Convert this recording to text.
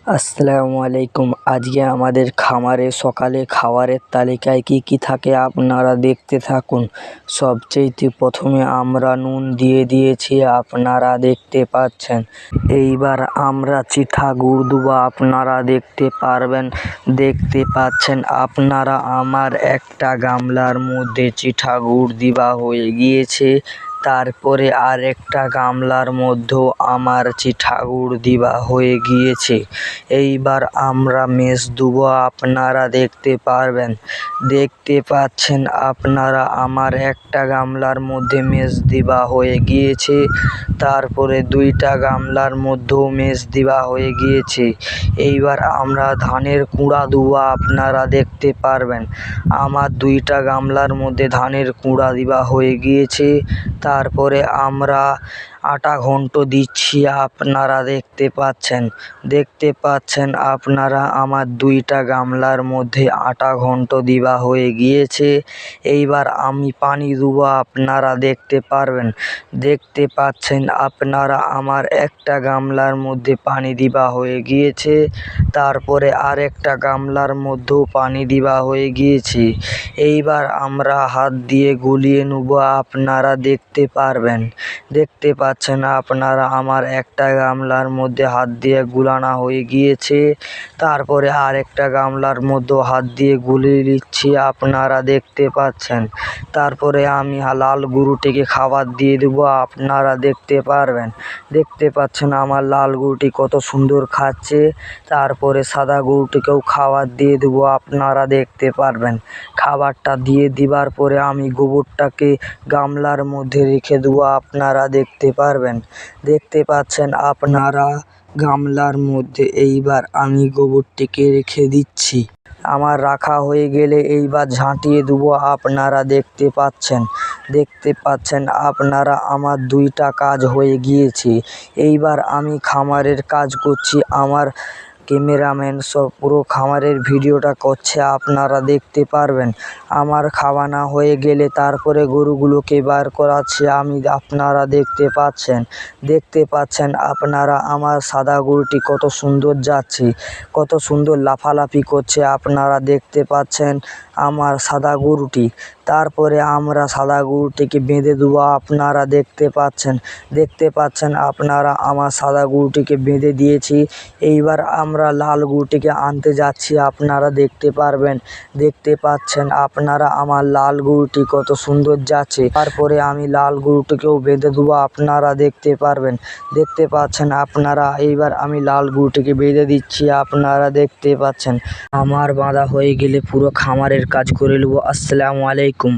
আসসালামু আলাইকুম। আজকে আমাদের খামারে সকালে খাবারের তালিকায় কি থাকে আপনারা দেখতে থাকুন। সবচেয়ে প্রথমে আমরা নুন দিয়ে দিয়েছি, আপনারা দেখতে পাচ্ছেন। এইবার আমরা চিঠা গুড় দেবো, আপনারা দেখতে পাচ্ছেন আপনারা। আমার একটা গামলার মধ্যে চিঠা গুড় দেওয়া হয়ে গিয়েছে। তারপরে আরেকটা গামলার মধ্যেও আমার চিঠা গুড় দেওয়া হয়ে গিয়েছে। এইবার আমরা মেশ দেবো, আপনারা দেখতে পাচ্ছেন আপনারা। আমার একটা গামলার মধ্যে মেশ দেওয়া হয়ে গিয়েছে। তারপরে দুইটা গামলার মধ্যেও মেশ দেওয়া হয়ে গিয়েছে। এইবার আমরা ধানের কুঁড়া দেবো, আপনারা দেখতে পারবেন। আমার দুইটা গামলার মধ্যে ধানের কুঁড়া দেওয়া হয়ে গিয়েছে। তারপরে আমরা আটা ঘন্ট দিচ্ছি, আপনারা দেখতে পাচ্ছেন আপনারা। আমার দুইটা গামলার মধ্যে আটা ঘন্ট দেওয়া হয়ে গিয়েছে। এইবার আমি পানি দেবো, আপনারা দেখতে পাচ্ছেন আপনারা। আমার একটা গামলার মধ্যে পানি দেওয়া হয়ে গিয়েছে। তারপরে আরেকটা গামলার মধ্যেও পানি দেওয়া হয়ে গিয়েছে। এইবার আমরা হাত দিয়ে গুলিয়ে নেব, আপনারা দেখতে পাচ্ছেন আপনারা। আমার একটা গামলার মধ্যে হাত দিয়ে গুলানো হয়ে গিয়েছে। তারপরে আরেকটা গামলার মধ্যে হাত দিয়ে গুলিয়ে নিচ্ছি, আপনারা দেখতে পাচ্ছেন। তারপরে আমি লাল গরুটিকে খাবার দিয়ে দেবো, আপনারা দেখতে পাচ্ছেন আমার লাল গরুটি কত সুন্দর খাচ্ছে। তারপরে সাদা গরুটিকেও খাবার দিয়ে দেবো, আপনারা দেখতে পারবেন। খাবারটা দিয়ে দেওয়ার পরে আমি গোবরটাকে গামলার মধ্যে রেখে দেবো, আপনারা দেখতে পাচ্ছেন আপনারা গামলার মধ্যে। এইবার আমি গোবরটিকে রেখে দিচ্ছি। আমার রাখা হয়ে গেলে এইবার ঝাঁটিয়ে দেবো, আপনারা দেখতে পাচ্ছেন আপনারা। আমার দুইটা কাজ হয়ে গিয়েছে। এইবার আমি খামারের কাজ করছি, আমার ক্যামেরাম্যান সব পুরো খামারের ভিডিওটা করছে, আপনারা দেখতে পারবেন। আমার খাওয়ানো হয়ে গেলে তারপরে গরুগুলোকে বার করাচ্ছি আমি, আপনারা দেখতে পাচ্ছেন আপনারা। আমার সাদা গরুটি কত সুন্দর যাচ্ছে, কত সুন্দর লাফালাফি করছে, আপনারা দেখতে পাচ্ছেন আমার সাদা গরুটি। তারপরে আমরা সাদা গরুটিকে বেঁধে দেবো, আপনারা দেখতে পাচ্ছেন আপনারা। আমার সাদা গরুটিকে বেঁধে দিয়েছি। এইবার আমরা লাল গরুটিকে আনতে যাচ্ছি, আপনারা দেখতে পাচ্ছেন আপনারা। আমার লাল গরুটি কত সুন্দর যাচ্ছে। তারপরে আমি লাল গরুটিকেও বেঁধে দেবো, আপনারা দেখতে পাচ্ছেন আপনারা। এইবার আমি লাল গরুটিকে বেঁধে দিচ্ছি, আপনারা দেখতে পাচ্ছেন। আমার বাঁধা হয়ে গেলে পুরো খামারের কাজ করে নেব। আসসালামু আলাইকুম।